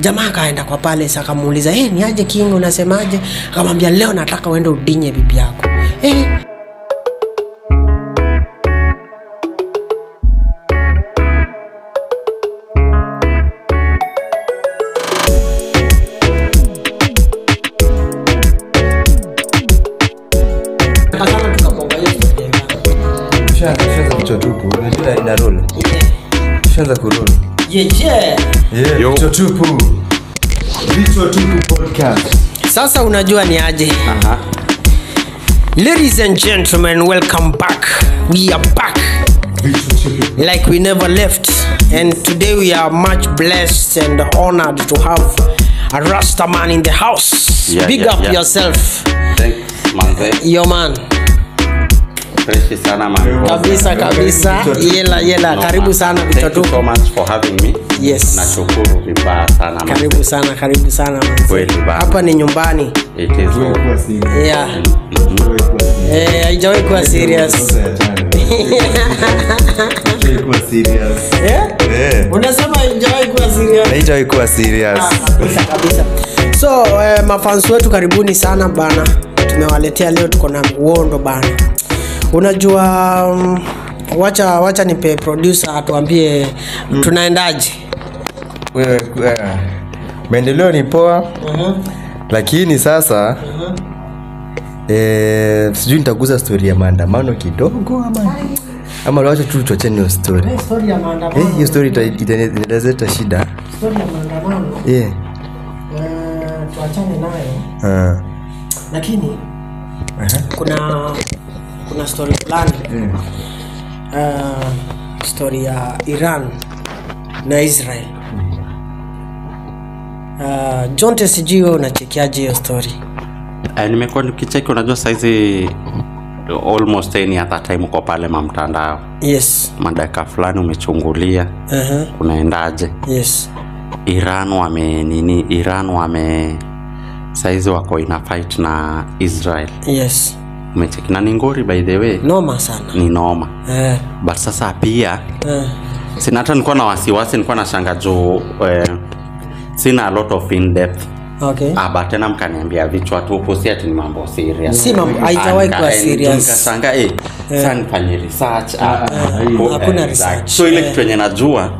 Jamaa kaenda kwa pale sasa akamuuliza, ni aje King unasemaje? Akamwambia leo nataka uende udinye bibi yako. Shaza kuchotupu, unajua ina roll. Shaza kuroll. Kuchotupu. Kuchotupu podcast. Sasa unajua ni aje? Ladies and gentlemen, welcome back. We are back. Like we never left. And today we are much blessed and honored to have a Rasta man in the house. Big up yourself. Thanks, manze. Yo man. Fresh sana man. Kabisa. Yela. Karibu sana Thank you so much for having me. Yes. Nashukuru vibaya sana man. Karibu sana man. Kweli bana. Hapa ni nyumbani. It is. Yeah. Haijawahi kuwa serious. Kuwa serious. Unasema haijawahi kuwa serious? Haijawahi kuwa serious. Kabisa. So, mafans wetu karibuni sana bana. Tumewaletea leo tuko na uondo bana. Unajua wacha nipe producer atuambie tunaendaje. Maendeleo ni poa. Lakini sasa sijui nitaguza story ya maandamano kidogo ama wacha tu tuachane hiyo story. Story ya maandamano. Hiyo story italeta shida. Story ya maandamano. Tuachane nayo. Lakini kuna story fulani. Story ya Iran na Israel. Jonte sijui unachekiaje hiyo story? Nimekuwa nikicheki, unajua saizi almost any other time uko pale mtandao. Yes. Madaka fulani umechungulia. Kunaendaje? Yes. Iran wame saizi wako ina fight na Israel. Yes. Umecheki na ngori by the way. Noma sana. Ni noma. But sasa pia sina hata nilikuwa na wasiwasi, nilikuwa na shanga juu sina a lot of in depth. Okay. But tena mkaniambia vichwa tu posi ati ni mambo serious. Si mambo haitawahi kuwa serious. Nikashanga sana nifanye research. Hakuna research. So ile kitu yenye najua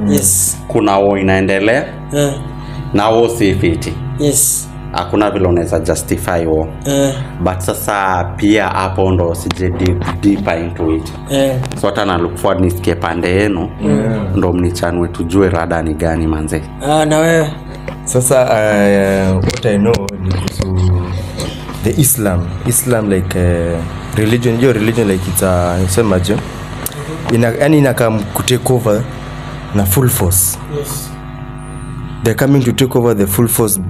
kuna wao inaendelea. Na wao si fiti. Yes. Hakuna vile unaweza justify wao. But sasa pia hapo ndo sije deeper into it. So hata na look forward nisikie pande yenu. Ndo mnichanwe tujue rada ni gani manze. Na wewe sasa what I know ni kuhusu the Islam like religion, your religion like it's sema je inakam kutake over na full force. Yes. They're coming to take over the full force.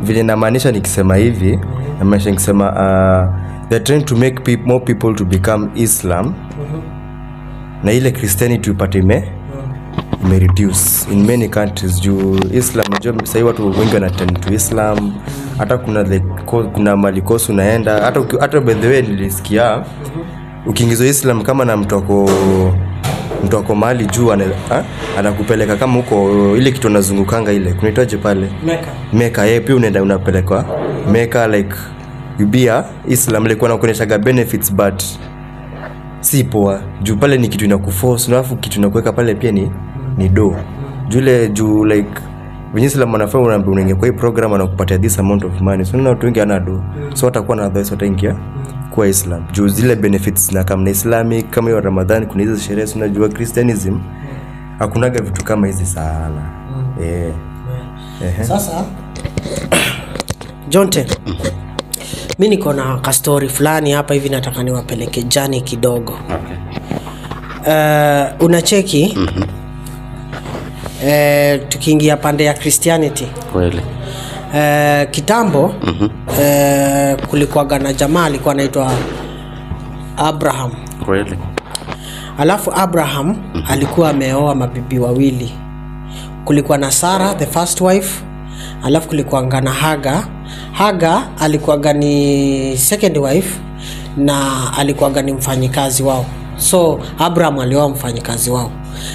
Vile namaanisha nikisema hivi, namaanisha nikisema they're trying to make more people to become Islam. Na ile Christianity upate ime reduce in many countries. Juu Islam najua sasa watu wengi wanaturn to Islam. Hata kuna malikosi unaenda, hata by the way nilisikia ukiingizwa Islam kama na mtu wako mahali juu anakupeleka kama huko ile kitu unazungukanga ile kunaitwaje pale Mecca. Pia unaenda unapelekwa Mecca like you be Islam like wanakuonyesha benefits but si poa juu pale ni kitu inakuforce na afu kitu inakuweka pale pia ni do juu like when Islam wanafanya unaambia kwa hii program anakupatia this amount of money, so na watu wengi ana do, so watakuwa na advice wataingia kwa Islam juu zile benefits na kama na Islamic kama hiyo Ramadhan kuna hizo sherehe unajua Christianism hakunaga vitu kama hizi sana. Sasa Jonte, mimi niko na ka story fulani hapa hivi nataka niwapeleke jani kidogo. Unacheki tukiingia pande ya Christianity kweli kitambo kulikuwa na jamaa alikuwa anaitwa Abraham kweli. Alafu Abraham alikuwa ameoa mabibi wawili. Kulikuwa na Sarah the first wife, alafu kulikuwa na Haga alikuwa ni second wife na alikuwa ni mfanyikazi wao. So Abraham alioa mfanyikazi wao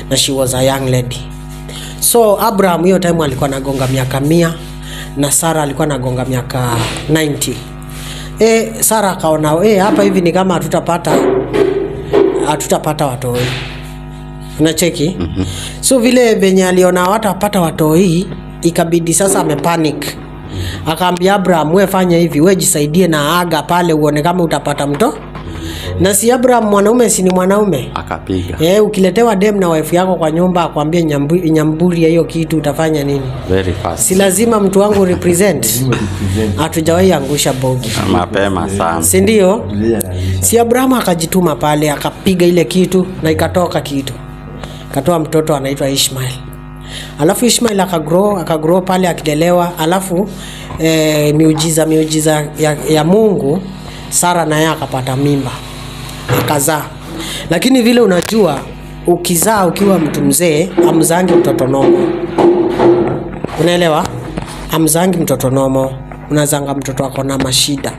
na she was a young lady. So Abraham hiyo time alikuwa anagonga miaka 100 na Sara alikuwa anagonga miaka 90. Sara akaona hapa hivi ni kama hatutapata watoi. Unacheki? So vile venye aliona watapata watoi, ikabidi sasa amepanic. Akaambia Abraham, wewe fanya hivi, wewe jisaidie na aga pale uone kama utapata mto. Na si Abraham mwanaume, si ni mwanaume? Akapiga. Ukiletewa dem na wife yako kwa nyumba akwambie nyamburi ya hiyo kitu utafanya nini? Very fast. Si lazima mtu wangu represent. Hatujawahi angusha bogi. Mapema sana. Si ndio? Si Abraham akajituma pale akapiga ile kitu na ikatoka kitu. Katoa mtoto anaitwa Ishmael. Alafu Ishmael akagrow pale akilelewa. Alafu miujiza ya Mungu, Sara naye akapata mimba. Akazaa. Lakini vile unajua ukizaa ukiwa mtu mzee amzangi mtoto nomo. Unaelewa? Amzangi mtoto nomo. Unazanga mtoto wako na mashida.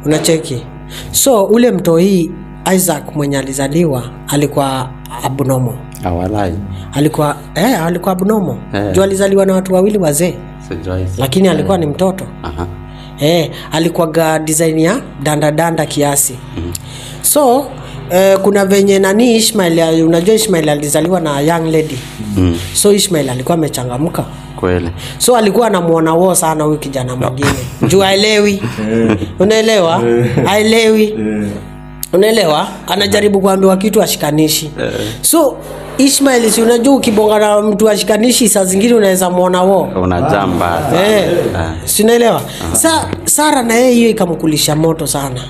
Unacheki? So ule mtoi Isaac mwenye alizaliwa alikuwa abnormal. Awalai. Alikuwa abnormal. Jua alizaliwa na watu wawili wazee. Lakini alikuwa ni mtoto. Alikuwa design ya danda kiasi. So kuna venye nani Ishmael, unajua Ishmael alizaliwa na young lady. So Ishmael alikuwa amechangamka kweli. So alikuwa anamuona wao sana huyu kijana mwingine. Juu haelewi. Unaelewa? Haelewi. Unaelewa? Anajaribu kuambiwa kitu ashikanishi. So Ishmael, si unajua ukibonga na mtu ashikanishi saa zingine unaweza muona wao. Unajamba. Si unaelewa? Sara na yeye hiyo ikamkulisha moto sana.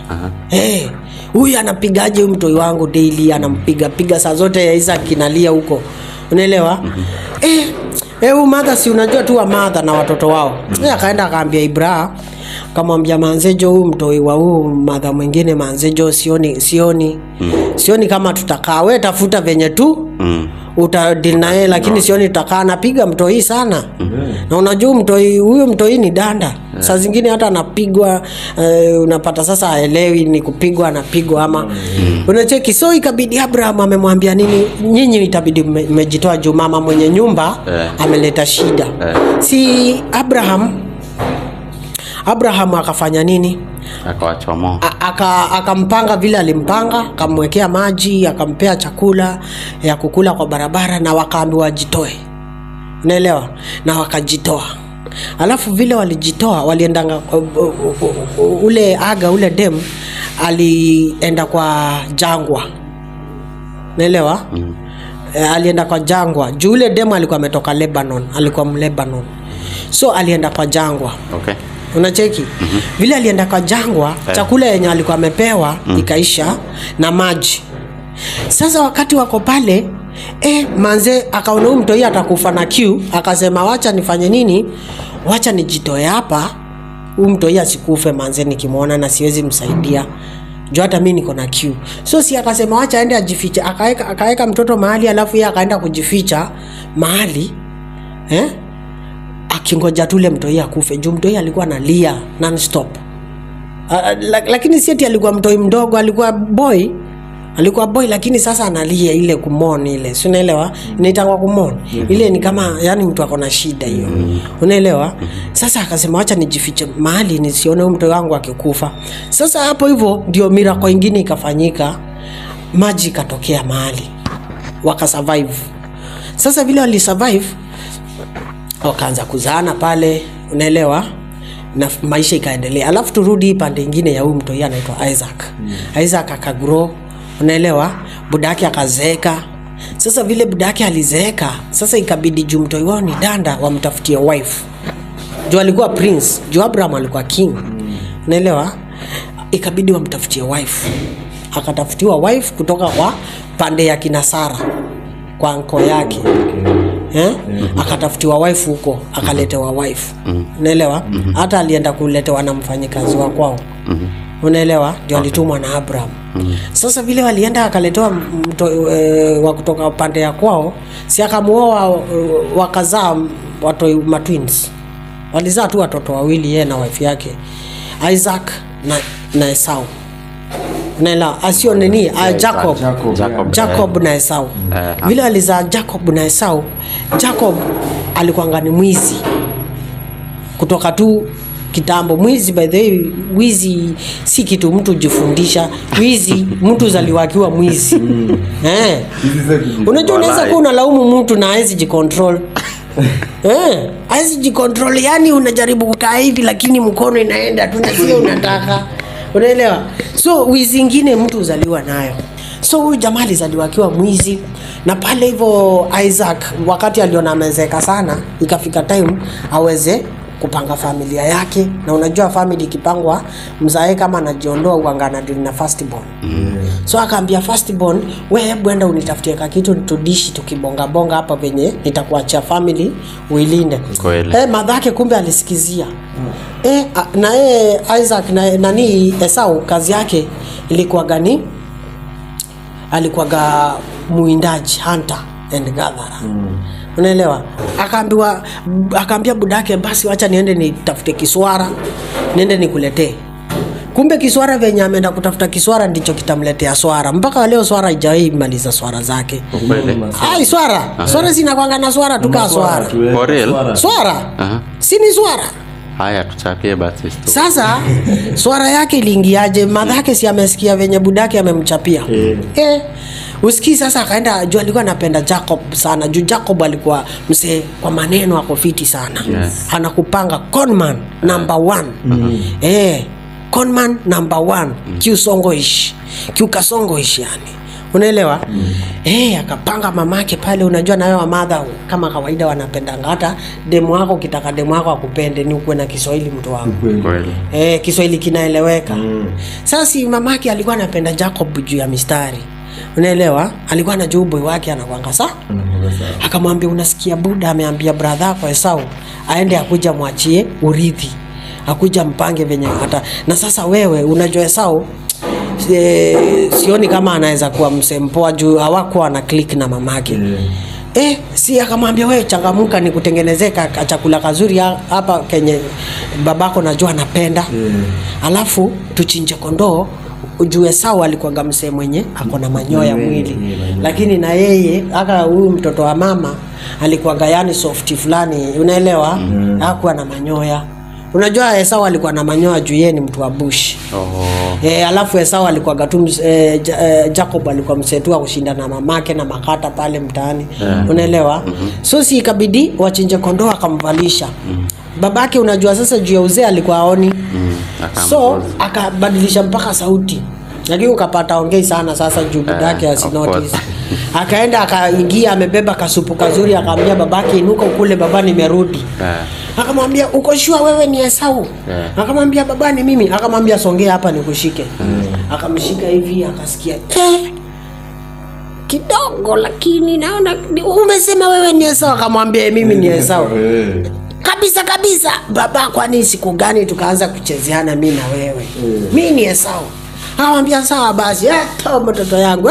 Huyu anapigaje huyu mtoi wangu daily, anampiga saa zote ya Isaac kinalia huko. Unaelewa? Mother, si unajua tu wa mother na watoto wao. Akaenda akaambia Ibrahim, akamwambia manzejo huyu mtoi wa huyu mother mwingine, manzejo sioni kama tutakaa. Wewe tafuta venye tu utadili naye, lakini sioni tutakaa. Anapiga mtoi sana. Na unajua huyo mtoi ni danda. Saa zingine hata anapigwa, unapata sasa haelewi ni kupigwa anapigwa ama. Unacheki? So ikabidi Abraham amemwambia nini, nyinyi itabidi mmejitoa juu mama mwenye nyumba ameleta shida. Si Abraham akafanya nini? Akawachomoa. Akampanga vile alimpanga, akamwekea maji, akampea chakula ya kukula kwa barabara, na wakaambiwa wajitoe. Unaelewa? Na wakajitoa. Alafu vile walijitoa, waliendanga ule dem alienda kwa jangwa. Unaelewa? Alienda kwa jangwa. Juu ule dem alikuwa ametoka Lebanon, alikuwa Mlebanon. So alienda kwa jangwa. Okay. Unacheki? Vile alienda kwa jangwa, chakula yenye alikuwa amepewa ikaisha na maji. Sasa wakati wako pale, manze akaona huyu mtoi atakufa na kiu, akasema wacha nifanye nini? Wacha nijitoe hapa. Huyu mtoi asikufe manze nikimuona na siwezi msaidia. Juu hata mimi niko na kiu. So si akasema wacha aende ajifiche. Akaeka mtoto mahali, alafu yeye akaenda kujificha mahali. Akingoja tule mtoi akufe. Juu mtoi alikuwa analia non stop. Lakini si eti alikuwa mtoi mdogo, alikuwa boy. Lakini sasa analia ile kumon ile. Si unaelewa? Inaitangwa kumon. Ile ni kama yani mtu ako na shida hiyo. Unaelewa? Sasa akasema acha nijifiche mahali nisione huyu mtoi wangu akikufa. Sasa hapo hivyo ndio miracle nyingine ikafanyika. Maji katokea mahali. Wakasurvive. Sasa vile wali survive, wakaanza kuzaana pale. Unaelewa? Na maisha ikaendelea. Alafu turudi pande nyingine ya huyu mtoi anaitwa Isaac. Isaac akagrow. Unaelewa? Budake akazeeka. Sasa vile budake alizeeka, sasa ikabidi juu mtoi wao ni danda wamtafutie wife. Juu alikuwa prince, juu Abraham alikuwa king. Unaelewa? Ikabidi wamtafutie wife. Akatafutiwa wife kutoka kwa pande ya kina Sara, kwa anko yake. Akatafutiwa wife huko, akaletewa wife. Unaelewa? Hata alienda kuletewa na mfanyikazi wa kwao. Unaelewa? Ndio alitumwa na Abraham. Sasa vile walienda akaletewa wa kutoka pande ya kwao, si akamuoa, wakazaa watu twins. Walizaa tu watoto wawili, yeye na wife yake, Isaac na Esau. Unaelewa? Asio nini? Jacob na Esau. Vile alizaa Jacob na Esau, Jacob alikuwa ngani mwizi. Kutoka tu kitambo. Mwizi, by the way, wizi si kitu mtu jifundisha. Wizi mtu zaliwakiwa mwizi. Unajua unaweza kuwa unalaumu mtu na hawezi jicontrol. Hawezi jicontrol, yani unajaribu kukaa hivi lakini mkono inaenda tu na sio unataka. Unaelewa? So wizi ingine mtu uzaliwa nayo. So huyu jamaa alizaliwa akiwa mwizi, na pale hivyo Isaac wakati aliona amezeka sana, ikafika time aweze kupanga familia yake. Na unajua family ikipangwa, mzae kama anajiondoa uangana na firstborn. So akaambia firstborn, wewe bwenda unitafutie kitu tudishi tukibonga bonga hapa venye nitakuachia family uilinde. Madhake kumbe alisikizia. Na Isaac na nani Esau kazi yake ilikuwa gani? Alikuwa muindaji, hunter and gatherer. Unaelewa? Akaambia budake, basi acha niende nitafute kiswara, niende nikuletee. Kumbe kiswara venye ameenda kutafuta kiswara ndicho kitamletea swara. Mpaka leo swara haijawahi maliza swara zake. Swara zinakwanga na swara tukaa swara. Swara? Si ni swara? Haya tuchapie basi. Sasa swara yake iliingiaje? Madha yake si amesikia venye budake amemchapia. Usikii sasa akaenda, juu alikuwa anapenda Jacob sana. Juu Jacob alikuwa msee kwa maneno ako fiti sana. Anakupanga conman number 1. Conman number 1. Kiusongoishi. Kiukasongoishi yani. Unaelewa? Akapanga mamake pale. Unajua na wewe mother kama kawaida wanapenda hata demu wako, kitaka demu wako akupende ni ukwe na Kiswahili mtu wangu. Kiswahili kinaeleweka. Sasa si mamake alikuwa anapenda Jacob juu ya mistari. Unaelewa? Alikuwa anajua boy wake anakuanga sawa. Akamwambia, unasikia buda ameambia brother kwa Esau aende akuja mwachie urithi. Akuja mpange venye hata. Na sasa wewe unajua Esau sioni kama anaweza kuwa msempoa juu hawakuwa na click na mamake. Si akamwambia, wewe changamuka nikutengenezee chakula kazuri hapa kenye babako najua anapenda. Alafu tuchinje kondoo. Ujue Esau alikuwa msee mwenye ako na manyoya mwili. Lakini na yeye aka huyu mtoto wa mama alikuwa yani soft fulani, unaelewa? Hakuwa na manyoya. Unajua Esau alikuwa na manyoya juu yeye ni mtu wa bush. Alafu Esau alikuwa Jacob alikuwa msetua kushinda na mamake na makata pale mtaani. Unaelewa? So si ikabidi wachinje kondoo akamvalisha. Babake unajua sasa juu ya uzee alikuwa aoni. So akabadilisha mpaka sauti. Lakini ukapata ongei sana sasa juu budake asinotice. Akaenda akaingia amebeba kasupu kazuri, akamwambia babake, inuka ukule baba nimerudi. Akamwambia, uko sure wewe ni Esau? Akamwambia, baba ni mimi. Akamwambia, songea hapa nikushike. Akamshika hivi akasikia kidogo, lakini naona umesema wewe ni Esau. Akamwambia, mimi ni Esau. Kabisa. Baba, kwani siku gani tukaanza kuchezeana mimi na wewe? Mimi ni Esau. Akamwambia, sawa basi. Mtoto yangu.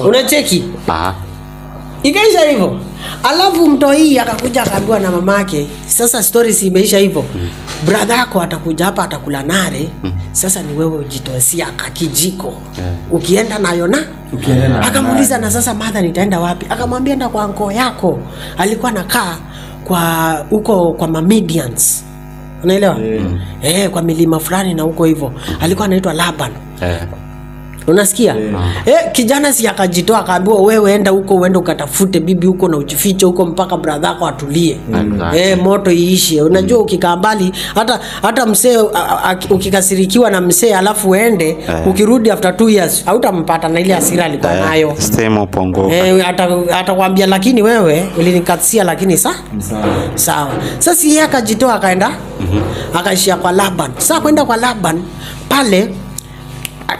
Unacheki? Ikaisha hivyo. Alafu mto hii akakuja akaambiwa na mamake, sasa story si imeisha hivyo. Brother yako atakuja hapa atakula nare. Sasa ni wewe ujitoesia kakijiko. Ukienda nayo na akamuuliza, na sasa mother nitaenda wapi? Akamwambia, enda kwa anko yako. Alikuwa anakaa kwa huko kwa Mamidians. Unaelewa? Kwa milima fulani na huko hivyo. Alikuwa anaitwa Laban. Unasikia? Kijana si akajitoa akaambiwa, wewe enda huko, uende ukatafute bibi huko na ujifiche huko mpaka brother yako atulie. Moto iishe. Unajua ukikaa mbali hata msee ukikasirikiwa na msee alafu uende ukirudi after 2 years hautampata na ile hasira alikuwa nayo. Sema upongo. Atakwambia, lakini wewe ulinikatisia lakini sawa. Sasa yeye akajitoa akaenda akaishia kwa Laban. Sasa kwenda kwa Laban pale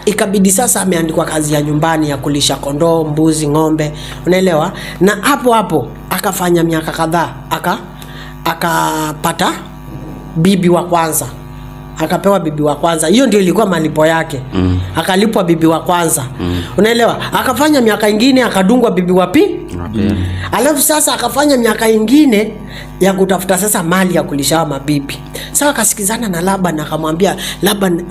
ikabidi sasa ameandikwa kazi ya nyumbani ya kulisha kondoo, mbuzi, ng'ombe, unaelewa? Na hapo akafanya miaka kadhaa, akapata bibi wa kwanza. Akapewa bibi wa kwanza. Hiyo ndio ilikuwa malipo yake. Akalipwa bibi wa kwanza. Unaelewa? Akafanya miaka ingine akadungwa bibi wa Alafu sasa akafanya miaka ingine ya kutafuta sasa mali ya kulisha mabibi. Sasa akasikizana na Laban, akamwambia Laban,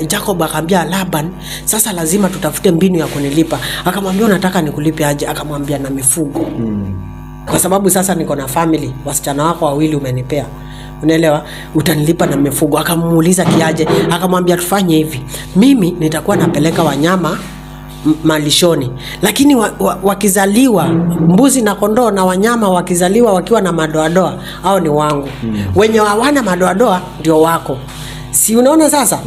Jacob akamwambia Laban, sasa lazima tutafute mbinu ya kunilipa. Akamwambia unataka nikulipe aje? Akamwambia na mifugo. Kwa sababu sasa niko na family, wasichana wako wawili umenipea. Unaelewa? Utanilipa na mifugo. Akamuuliza kiaje? Akamwambia tufanye hivi. Mimi nitakuwa napeleka wanyama malishoni, lakini wakizaliwa mbuzi na kondoo na wanyama wakizaliwa wakiwa na madoadoa au ni wangu. Wenye hawana madoadoa ndio wako. Si unaona sasa?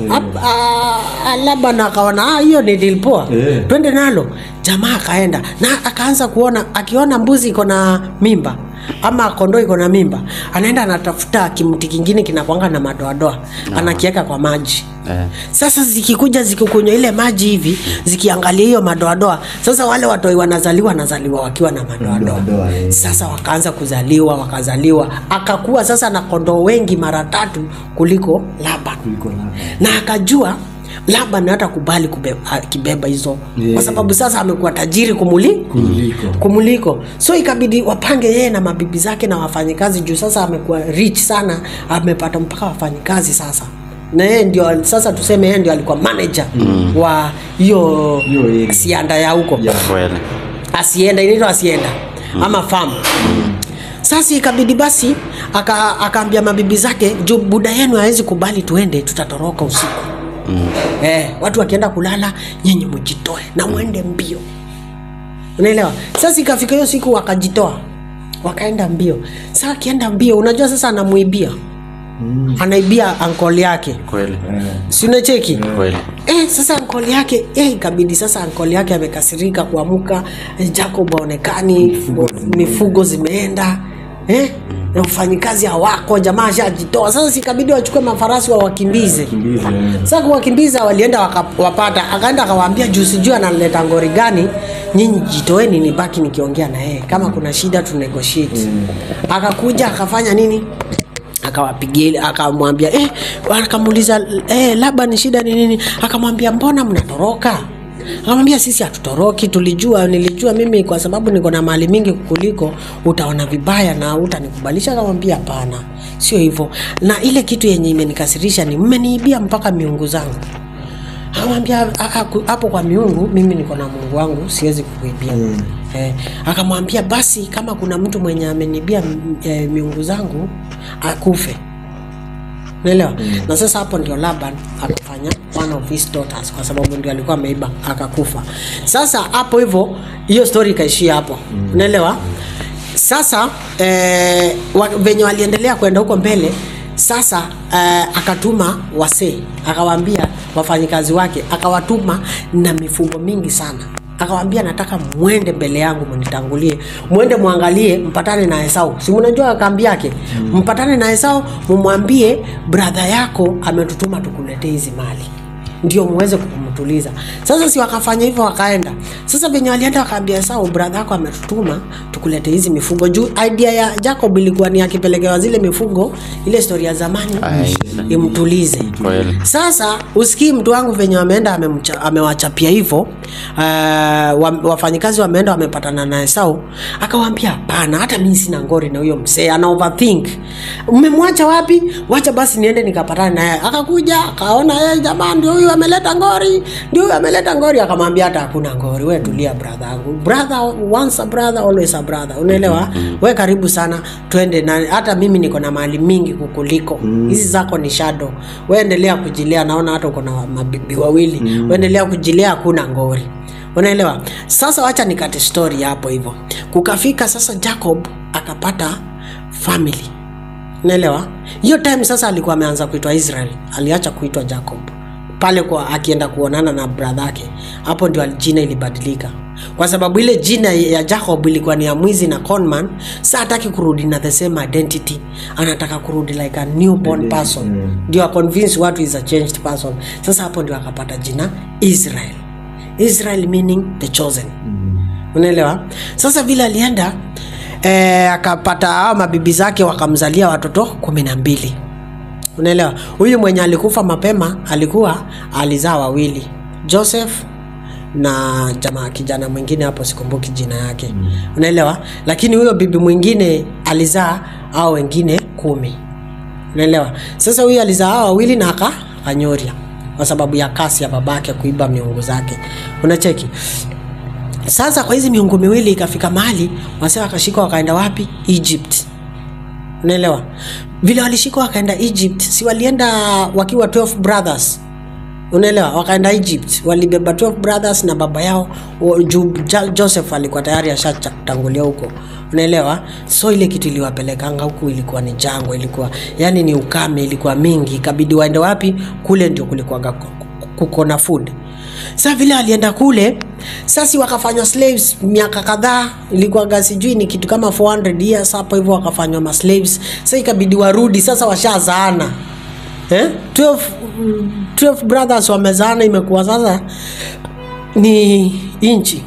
Laban akaona hiyo ni deal poa. Twende nalo. Jamaa akaenda na akaanza kuona, akiona mbuzi iko na mimba ama kondoo iko na mimba, anaenda anatafuta kimti kingine kinakuanga na madoadoa, anakiweka kwa maji. Sasa zikikuja zikukunywa ile maji hivi, zikiangalia hiyo madoadoa, sasa wale watoi wanazaliwa wakiwa na madoadoa. Sasa wakaanza wakazaliwa, akakuwa sasa na kondoo wengi mara 3 kuliko Laban. Na akajua Laban hata kubali kibeba hizo, kwa sababu sasa amekuwa tajiri kumuliko. So ikabidi wapange yeye na mabibi zake na wafanyikazi, juu sasa amekuwa rich sana, amepata mpaka wafanyikazi sasa. Na yeye ndio sasa tuseme yeye ndio alikuwa manager wa hiyo sianda ya huko. Asienda inaitwa asienda ama farm. Sasa ikabidi basi akaambia mabibi zake, juu buda yenu hawezi kubali tuende, tutatoroka usiku. Watu wakienda kulala, nyinyi mjitoe na muende mbio. Unaelewa? Sasa ikafika hiyo siku wakajitoa, wakaenda mbio. Sasa akienda mbio, unajua sasa anamuibia. Anaibia uncle yake. Kweli. Si unacheki? Kweli. Sasa uncle yake, ikabidi sasa uncle yake amekasirika kuamuka, Jacob haonekani, mifugo zimeenda. Na ufanyikazi hawako, jamaa ashajitoa. Sasa sikabidi wachukue mafarasi wakimbize. Sasa kuwakimbiza walienda wakawapata, akaenda akawaambia juu sijui analeta ngori gani, nyinyi jitoeni nibaki nikiongea na yeye, kama kuna shida tu negotiate. Akakuja akafanya nini? Akawapigia, akamwambia akamuuliza Laban shida ni nini? Akamwambia mbona mnatoroka? Akamwambia sisi hatutoroki, nilijua mimi kwa sababu niko na mali mingi kukuliko utaona vibaya na utanikubalisha. Akamwambia hapana, sio hivyo. Na ile kitu yenye imenikasirisha ni mmeniibia mpaka miungu zangu. Akamwambia hapo kwa miungu, mimi niko na Mungu wangu, siwezi kukuibia. Akamwambia basi kama kuna mtu mwenye amenibia miungu zangu akufe. Unaelewa? Na sasa hapo ndio Laban akafanya one of his daughters, kwa sababu ndio alikuwa ameiba akakufa. Sasa hapo hivyo hiyo story ikaishia hapo. Unaelewa? Sasa venye waliendelea kwenda huko mbele, sasa akatuma wasee, akawaambia wafanyikazi wake, akawatuma na mifugo mingi sana. Akawaambia nataka muende mbele yangu mnitangulie, muende muangalie mpatane na Esau. Si mnajua kambi yake? Mpatane na Esau, mumwambie brother yako ametutuma tukuletee hizi mali, ndio muweze kumtuliza. Sasa si wakafanya hivyo, wakaenda. Sasa venye walienda wakaambia Esau, brother yako ametutuma tukuletee hizi mifugo. Juu idea ya Jacob ilikuwa ni akipelekewa zile mifugo, ile story ya zamani imtulize. Sasa usikii mtu wangu venye wameenda amewachapia hivyo, wafanyikazi wameenda wamepatana na Esau, akawaambia hapana, hata mimi sina ngori na huyo msee, ana overthink. Mmemwacha wapi? Wacha basi niende nikapatana naye. Akakuja akaona yeye jamaa ndio huyu ameleta ngori, akamwambia hata hakuna ngori, wewe tulia brother yangu. Brother once a brother always a brother. Unaelewa? Wewe karibu sana, twende, na hata mimi niko na mali mingi kukuliko. Hizi zako ni shadow. Wewe endelea kujilea, naona hata uko na mabibi wawili. Wewe endelea kujilea, hakuna ngori. Unaelewa? Sasa wacha nikate story hapo hivyo. Kukafika sasa Jacob akapata family. Unaelewa? Hiyo time sasa alikuwa ameanza kuitwa Israel. Aliacha kuitwa Jacob. Pale kwa akienda kuonana na brother yake, hapo ndio jina ilibadilika. Kwa sababu ile jina ya Jacob ilikuwa ni ya mwizi na conman, sasa hataki kurudi na the same identity. Anataka kurudi like a newborn person. Ndio convince watu is a changed person. Sasa hapo ndio akapata jina Israel. Israel meaning the chosen. Unaelewa? Sasa vile alienda akapata hao mabibi zake wakamzalia watoto 12. Unaelewa? Huyu mwenye alikufa mapema alizaa wawili, Joseph na jamaa kijana mwingine hapo sikumbuki jina yake. Unaelewa? Lakini huyo bibi mwingine alizaa hao wengine 10. Unaelewa? Sasa huyu alizaa hao wawili na akanyoria kwa sababu ya kasi ya babake kuiba miungu zake. Unacheki? Sasa kwa hizi miungu miwili ikafika mahali wasema akashika wakaenda wapi? Egypt. Unaelewa? Vile walishika wakaenda Egypt, si walienda wakiwa 12 brothers. Unaelewa? Wakaenda Egypt, walibeba 12 brothers na baba yao Joseph alikuwa tayari ashatangulia huko. Unaelewa? So ile kitu iliwapelekanga huku ilikuwa ni jangwa, ilikuwa yani ni ukame, ilikuwa mingi, ikabidi waende wapi? Kule ndio kulikuwa kuko na food. Sasa vile alienda kule, sasa wakafanywa slaves miaka kadhaa, ilikuwa sijui ni kitu kama 400 years hapo hivyo wakafanywa ma slaves. Sasa ikabidi warudi, sasa washazaana. 12 brothers wamezaana, imekuwa sasa ni inchi.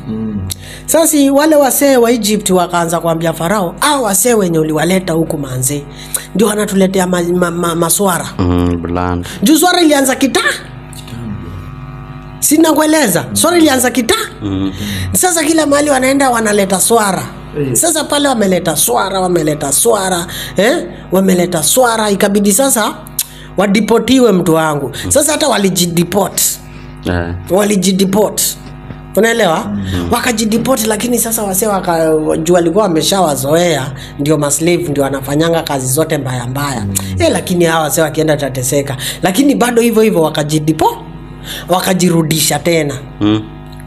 Sasa wale wasee wa Egypt wakaanza kuambia Farao, wasee wenye uliwaleta huku manze ndio wanatuletea maswara. Bland. Juu swara ilianza sina kueleza. Swara ilianza Sasa kila mahali wanaenda wanaleta swara. Sasa pale wameleta swara, ikabidi sasa wadipotiwe mtu wangu. Sasa hata walijideport. Unaelewa? Wakajideport, lakini sasa wasee wakajua walikuwa wameshawazoea, ndio maslave ndio wanafanyanga kazi zote mbaya. Lakini hawa wasee wakienda tateseka. Lakini bado hivyo wakajirudisha tena.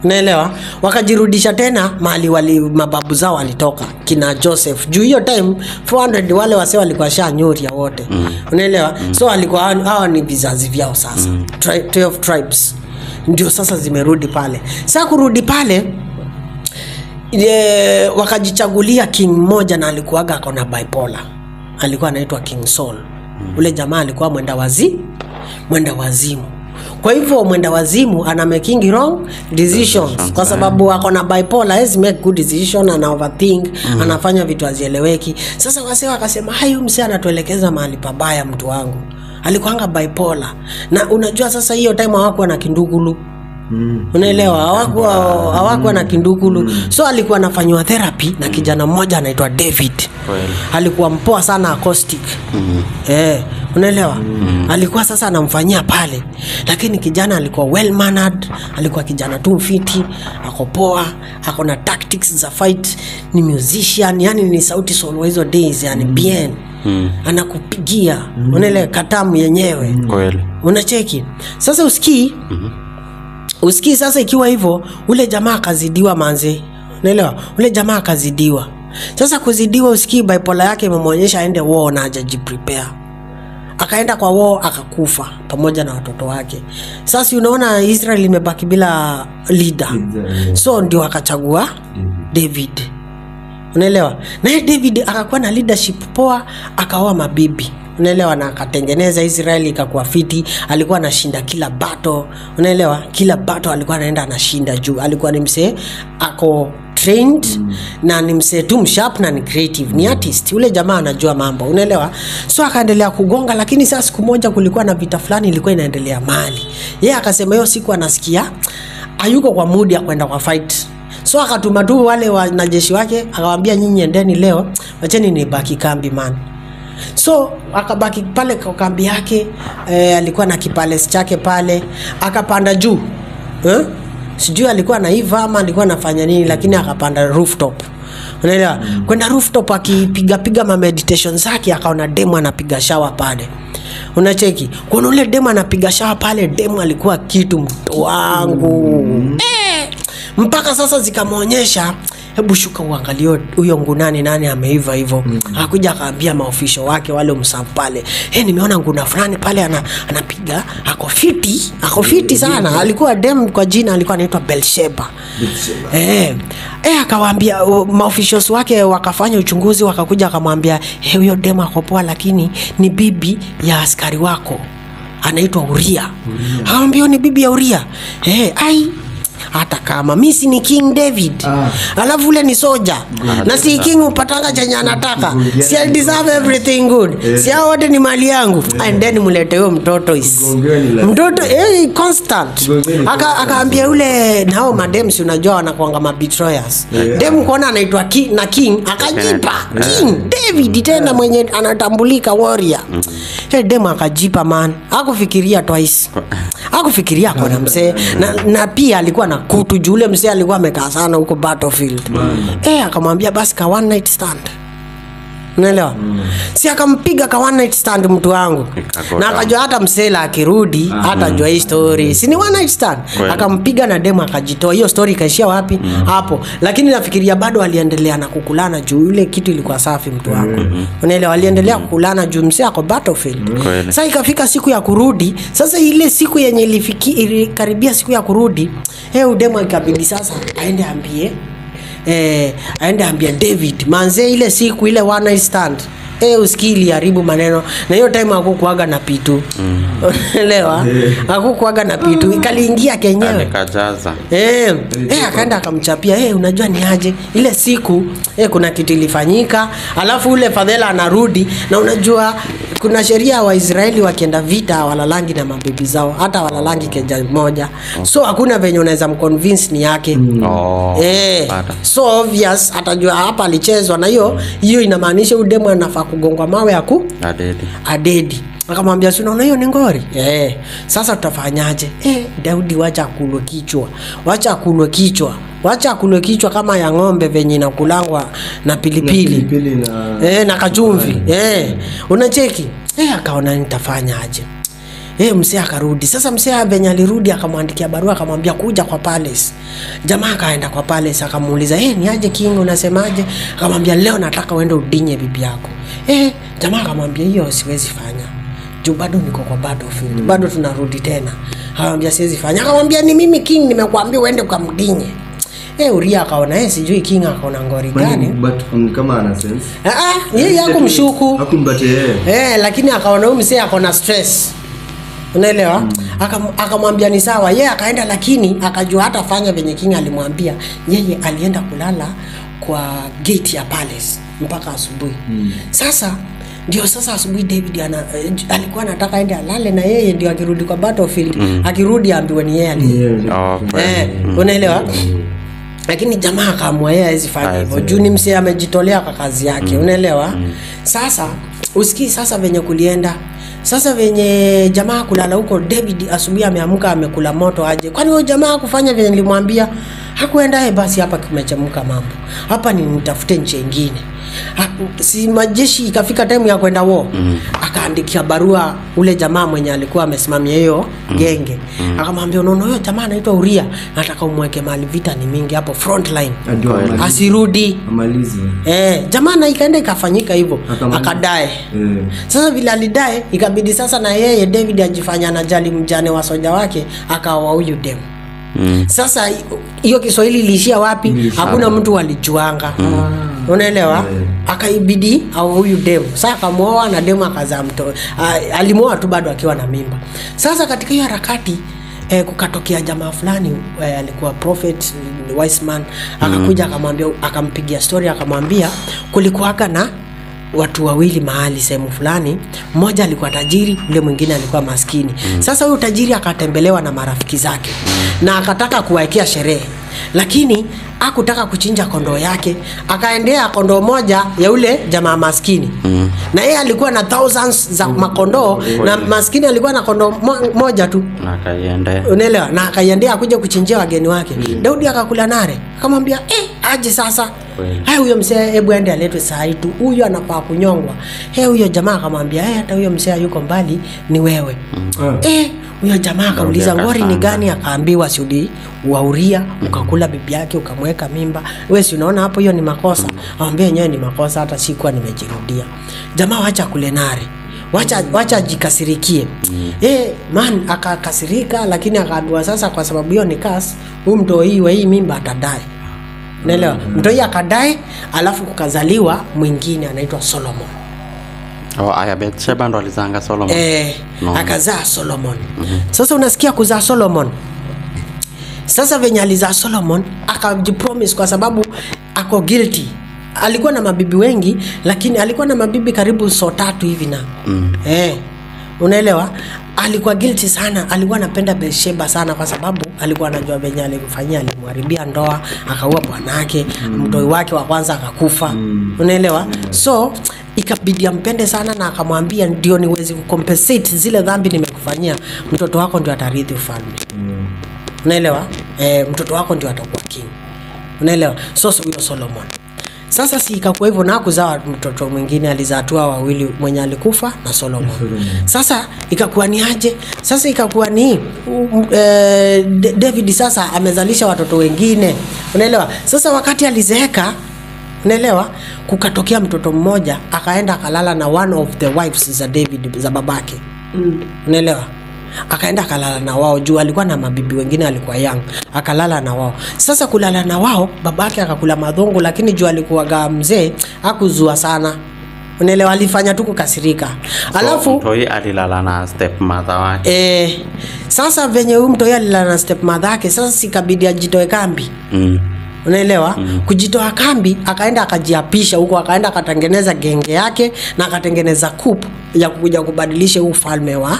Unaelewa? Wakajirudisha tena mahali mababu zao walitoka, kina Joseph. Juu hiyo time 400 wale wasee walikuwa shanyoria wote. Unaelewa? So walikuwa hawa ni vizazi vyao sasa. 12 tribes ndio sasa zimerudi pale. Sasa kurudi pale wakajichagulia king mmoja na alikuwaga akona bipolar. Alikuwa anaitwa King Saul. Ule jamaa alikuwa mwenda wazimu. Kwa hivyo mwenda wazimu ana making wrong decisions kwa sababu akona bipolar, has make good decision, ana overthink, anafanya vitu hazieleweki. Sasa wasee wakasema hayo msee anatuelekeza mahali pabaya mtu wangu. Alikuanga bipolar. Na unajua sasa hiyo time hawakuwa na kindugulu. Unaelewa? Hawakuwa na kindugulu. So alikuwa anafanywa therapy na kijana mmoja anaitwa David. Alikuwa mpoa sana acoustic. Unaelewa? Alikuwa sasa anamfanyia pale. Lakini kijana alikuwa well mannered, alikuwa kijana tu mfiti, ako poa, ako na tactics za fight, ni musician, yani ni sauti solo hizo days, yani bien. Anakupigia. Unaelewa katamu yenyewe. Unacheki? Sasa usikii sasa ikiwa hivyo, ule jamaa akazidiwa manze. Unaelewa? Ule jamaa akazidiwa. Sasa kuzidiwa, usikii bipolar yake imemwonyesha aende war na hajajiprepare. Akaenda kwa war akakufa pamoja na watoto wake. Sasa unaona Israel imebaki bila leader. So ndio akachagua David. Unaelewa? Na David akakuwa na leadership poa, akaoa mabibi. Unaelewa? Na akatengeneza Israeli ikakuwa fiti. Alikuwa anashinda kila battle. Unaelewa? Kila battle alikuwa anaenda anashinda juu. Alikuwa ni msee ako trained na ni msee tu msharp na ni creative, ni artist. Ule jamaa anajua mambo. Unaelewa? So akaendelea kugonga, lakini sasa siku moja kulikuwa na vita fulani ilikuwa inaendelea mahali. Yeye akasema hiyo siku anasikia hayuko kwa mood ya kwenda kwa fight. So akatuma tu wale wanajeshi wake, akawaambia nyinyi endeni leo, wacheni nibaki kambi man. So akabaki pale kwa kambi yake. Alikuwa na kipales chake pale, akapanda juu. Sijui alikuwa anaiva ama alikuwa anafanya nini, lakini akapanda rooftop. Unaelewa? Kwenda rooftop akipiga ma meditation zake, akaona demo anapiga shower pale. Unacheki? Kuna ule demo anapiga shower pale, demo alikuwa kitu mtu wangu. Mpaka sasa zikamuonyesha, hebu shuka uangalie huyo ngunani nani ameiva hivyo. Akakuja akaambia maofisho wake wale msafu pale, nimeona nguna fulani pale anapiga, ako fiti sana. Alikuwa dem kwa jina alikuwa anaitwa Belsheba. Akawaambia maofisho wake, wakafanya uchunguzi, wakakuja akamwambia huyo dem ako poa, lakini ni bibi ya askari wako anaitwa Uria. Akamwambia ni bibi ya Uria. hata kama mimi si ni King David. Alafu ule ni soja. Na si king upatanga chenye anataka. Si I deserve everything good. Si hao wote ni mali yangu. And then mulete huyo mtoto mtoto constant. Akaambia ule nao madem si unajua wanakuanga mabetrayers. Dem kuona anaitwa King akajipa. King David tena mwenye anatambulika warrior. Dem akajipa man. Hakufikiria twice. Hakufikiria kwa mzee na pia alikuwa na kutu jule mzee alikuwa amekaa sana huko battlefield. Akamwambia basi ka one night stand. Unaelewa? Si akampiga ka one night stand mtu wangu. Na akajua hata msela akirudi hata jua hii story. Si ni one night stand. Akampiga na demo akajitoa. Hiyo story ikaishia wapi? Hapo. Lakini nafikiria bado aliendelea na kukulana juu ile kitu ilikuwa safi mtu wangu. Unaelewa? Aliendelea kukulana juu msee ako battlefield. Sasa ikafika siku ya kurudi. Sasa ile siku yenye ilikaribia siku ya kurudi, demo ikabidi sasa aende ambia David manze ile siku ile one night stand uskili haribu maneno na hiyo time hakukuaga na pitu. Unaelewa? Hakukuaga na pitu ikaliingia kenyewe kajaza. Akaenda akamchapia unajua ni aje ile siku kuna kitu ilifanyika alafu ule fadhela anarudi na unajua kuna sheria wa Israeli wakienda vita walalangi na mabibi zao hata walalangi keja moja. So hakuna venye unaweza mconvince ni yake. So obvious atajua hapa alichezwa na hiyo inamaanisha udemo anafaa kugongwa mawe adedi. Akamwambia si unaona hiyo ni ngori. Sasa tutafanyaje? Daudi wacha akulwe kichwa kama ya ng'ombe venye inakulangwa na pilipili na kachumvi. Unacheki? Akaona nitafanyaje? Msee akarudi. Sasa msee venye alirudi akamwandikia barua akamwambia kuja kwa palace. Jamaa akaenda kwa palace akamuuliza, ni aje King unasemaje? Akamwambia leo nataka uende udinye bibi yako. Jamaa akamwambia hiyo siwezi fanya. Juu bado niko kwa battlefield. Bado tunarudi tena. Akamwambia siwezi fanya. Akamwambia ni mimi King nimekuambia uende ukamdinye. Uria akaona sijui King akaona ngori gani. But kama ana sense. Yeye yako mshuku. Hakumbate lakini akaona huyu msee akona stress. Unaelewa? Akamwambia ni sawa. Yeye akaenda lakini akajua hata fanya venye King alimwambia. Yeye alienda kulala kwa gate ya palace mpaka asubuhi. Sasa asubuhi David alikuwa anataka aende alale na yeye ndio akirudi kwa battlefield akirudi ambiwe ni yeye unaelewa? Lakini jamaa akaamua yeye hizi fanya hivyo juu ni msee amejitolea kwa kazi yake. Unaelewa? Sasa usikii sasa venye kulienda. Sasa venye jamaa kulala huko David asubuhi ameamka amekula moto aje. Kwani huyo jamaa kufanya venye nilimwambia? Hakuenda basi hapa kimechemka mambo. Hapa ni nitafute nchi nyingine. Si majeshi ikafika time ya kwenda war. Akaandikia barua ule jamaa mwenye alikuwa amesimamia hiyo genge. Akamwambia unaona huyo jamaa anaitwa Uria nataka umweke mahali vita ni mingi hapo front line. Asirudi amalize. Jamaa na ikaenda ikafanyika hivyo akadae. Sasa vile alidae ikabidi sasa na yeye David ajifanya anajali mjane wa soja wake akawa huyu dem. Sasa hiyo Kiswahili ilishia wapi? Hakuna mtu alijuanga. Unaelewa? Akaibidi au huyu demu. Sasa akamuoa na demu akazaa mtoto. Alimuoa tu bado akiwa na mimba. Sasa katika hiyo harakati kukatokea jamaa fulani alikuwa prophet wise man akakuja akamwambia akampigia story akamwambia kulikuwa na watu wawili mahali sehemu fulani, mmoja alikuwa tajiri, yule mwingine alikuwa maskini. Sasa huyo tajiri akatembelewa na marafiki zake na akataka kuwaekea sherehe, lakini hakutaka kuchinja kondoo yake, akaendea kondoo moja ya ule jamaa maskini. Na yeye alikuwa na thousands za makondoo na maskini alikuwa na kondoo moja tu. Na akaiendea. Unaelewa? Na akaiendea kuja kuchinjia wageni wake. Daudi akakula nare. Akamwambia, aje sasa. Huyo mzee hebu aende aletwe saa hii tu. Huyo anafaa kunyongwa. Huyo jamaa akamwambia, hata huyo mzee yuko mbali ni wewe. Huyo jamaa akauliza ngori ni gani? Akaambiwa siudi wa Uria ukakula bibi yake ukamweka mimba. Wewe si unaona hapo hiyo ni makosa? Aambia yenyewe ni makosa, hata sikuwa nimejirudia. Jamaa acha kule nare. Wacha jikasirikie. Man akakasirika, lakini akaambiwa sasa kwa sababu hiyo ni kasi, huyu mtoi wa hii mimba atadai. Unaelewa? Mtoi akadai, alafu kukazaliwa mwingine anaitwa Solomon. Aya Bathsheba ndo alizanga Solomon. Akazaa Solomon. Sasa unasikia kuzaa Solomon. Sasa venye alizaa Solomon akajipromise kwa sababu ako guilty. Alikuwa na mabibi wengi lakini alikuwa na mabibi karibu 3 hivi na. Unaelewa? Alikuwa guilty sana, alikuwa anapenda Bathsheba sana kwa sababu alikuwa anajua venye alimfanyia, alimharibia ndoa, akaua bwanake, mtoi wake wa kwanza akakufa. Unaelewa? So ikabidi ampende sana na akamwambia ndio niweze kucompensate zile dhambi nimekufanyia, mtoto wako ndio atarithi ufalme. Unaelewa? Mtoto wako ndio atakuwa king. Unaelewa? So huyo Solomon. Sasa si ikakuwa hivyo na kuzaa mtoto mwingine, alizaa tu wawili, mwenye alikufa na Solomon. Sasa ikakuwa ni aje? Sasa ikakuwa ni David sasa amezalisha watoto wengine. Unaelewa? Sasa wakati alizeeka, unaelewa, kukatokea mtoto mmoja akaenda akalala na one of the wives za David za babake. Unaelewa? Akaenda akalala na wao juu alikuwa na mabibi wengine, alikuwa young, akalala na wao. Sasa kulala na wao, babake akakula madhongo, lakini juu alikuwa mzee hakuzua sana. Unaelewa, alifanya tu kukasirika. So, alafu mtoi alilala na stepmother wake. Sasa venye huyu mtoi alilala na stepmother wake, sasa sikabidi ajitoe kambi. Unaelewa? Kujitoa kambi, akaenda akajiapisha huko, akaenda akatengeneza genge yake na akatengeneza coup ya kuja kubadilisha ufalme wa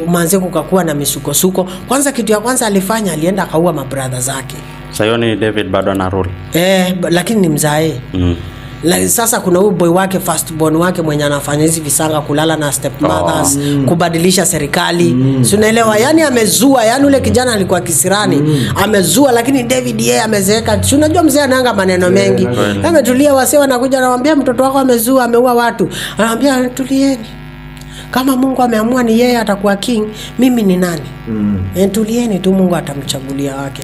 manze kukakuwa na misukosuko. Kwanza kitu ya kwanza alifanya, alienda akaua mabrother zake. Sasa ni David bado ana rule. Lakini ni mzae. Sasa kuna huyu boy wake, first born wake, mwenye anafanya hizi visanga, kulala na stepmothers, kubadilisha serikali. Si unaelewa? Yani amezua, yani ule kijana alikuwa kisirani, amezua, lakini David yeye amezeeka. Si unajua mzee anaanga maneno mengi. Ametulia, wasee wanakuja anamwambia mtoto wako amezua, ameua watu. Anamwambia tulieni. Kama Mungu ameamua ni yeye atakuwa king, mimi ni nani? Tulieni tu, Mungu atamchagulia wake.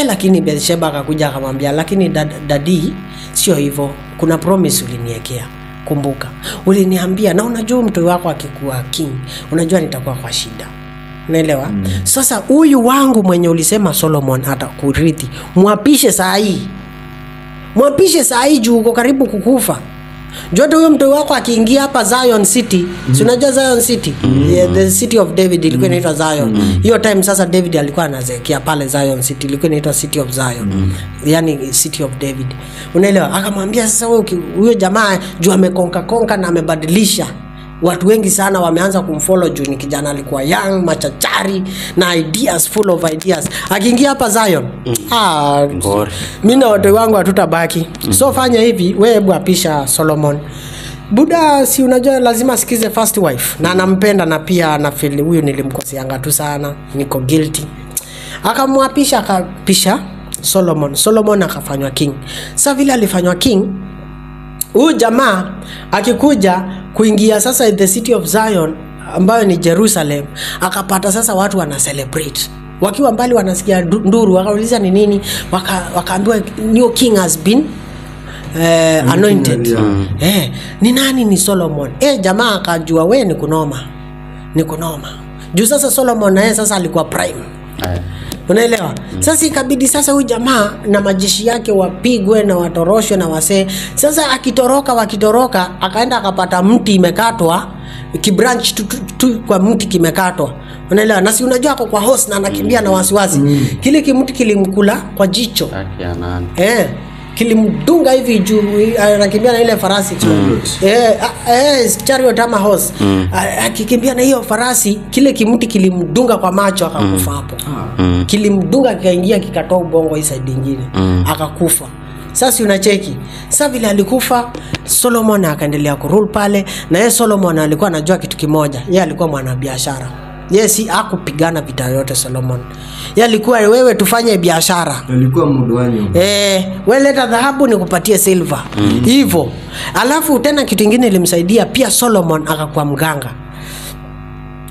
Lakini Bathsheba akakuja akamwambia, lakini dadi, sio hivyo. Kuna promise uliniwekea. Kumbuka. Uliniambia na unajua mtu wako akikuwa king, unajua nitakuwa kwa shida. Unaelewa? Sasa huyu wangu mwenye ulisema Solomon atakurithi, mwapishe saa hii. Mwapishe saa hii juu uko karibu kukufa. Jote huyo mtu wako akiingia hapa Zion City, si unajua Zion City? The city of David ilikuwa inaitwa Zion. Hiyo time sasa David alikuwa anazeekea pale Zion City, ilikuwa inaitwa City of Zion. Yani City of David. Unaelewa? Akamwambia sasa wewe, huyo jamaa juu amekonka na amebadilisha. Watu wengi sana wameanza kumfollow juu ni kijana alikuwa young, machachari na ideas, full of ideas. Akiingia hapa Zion, mimi na watu wangu hatutabaki. So fanya hivi, wewe hebu apisha Solomon. Buda, si unajua lazima sikize first wife, na anampenda na pia na feel huyu nilimkoseanga tu sana, niko guilty. Akamwapisha, akapisha Solomon. Solomon akafanywa king. Sasa vile alifanywa king, huyu jamaa akikuja kuingia sasa the city of Zion ambayo ni Jerusalem, akapata sasa watu wana celebrate. Wakiwa mbali wanasikia nduru, wakauliza ni nini, wakaambiwa new king has been anointed. Ni nani? Ni Solomon. Jamaa akajua we ni kunoma. Ni kunoma. Juu sasa Solomon naye sasa alikuwa prime. Unaelewa? Sasa ikabidi sasa huyu jamaa na majeshi yake wapigwe na watoroshwe na wasee. Sasa wakitoroka akaenda akapata mti imekatwa, kibranch tu kwa mti kimekatwa. Unaelewa? Na si unajua hapo kwa horse na anakimbia na wasiwasi. Kile kimti kilimkula kwa jicho. Kilimdunga hivi juu, anakimbia na ile farasi. Chariot ama horse. Akikimbia na hiyo farasi, kile kimti kilimdunga kwa macho akakufa hapo. Kilimdunga kikaingia kikatoa ubongo hii side nyingine. Akakufa. Sasa unacheki. Sasa vile alikufa, Solomon akaendelea kurule pale, na yeye Solomon alikuwa anajua kitu kimoja. Yeye alikuwa mwanabiashara. Yes, hakupigana vita yote Solomon. Yeye alikuwa wewe tufanye biashara. Alikuwa mudwanyo. Wewe leta dhahabu nikupatie silver. Hivyo. Alafu tena kitu kingine ilimsaidia pia Solomon akakuwa mganga.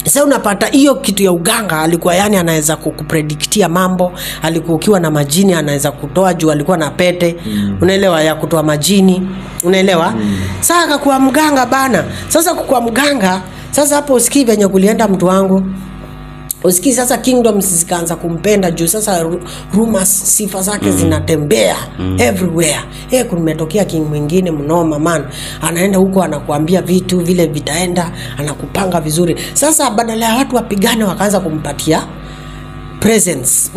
Sasa unapata hiyo kitu ya uganga, alikuwa yani anaweza kukupredictia mambo, alikuwa ukiwa na majini anaweza kutoa juu alikuwa na pete, unaelewa, ya kutoa majini, unaelewa? Sasa akakuwa mganga bana. Sasa kukuwa mganga, sasa hapo usikii venye kulienda mtu wangu. Usikii sasa kingdoms zikaanza kumpenda juu sasa rumors, sifa zake zinatembea everywhere. Kumetokea king mwingine mnoma man, anaenda huko anakuambia vitu vile vitaenda, anakupanga vizuri. Sasa badala ya watu wapigane wakaanza kumpatia presents,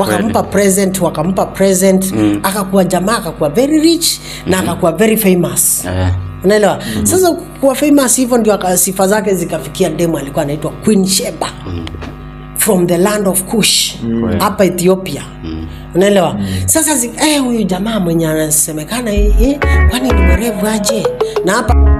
wakampa present, akakuwa jamaa, akakuwa very rich na akakuwa very famous. Unaelewa? Sasa kuwa famous hivyo ndio sifa zake zikafikia demo alikuwa anaitwa Queen Sheba. From the land of Kush hapa Ethiopia. Unaelewa? Sasa huyu jamaa mwenye anasemekana kwani ni mwerevu aje? Na hapa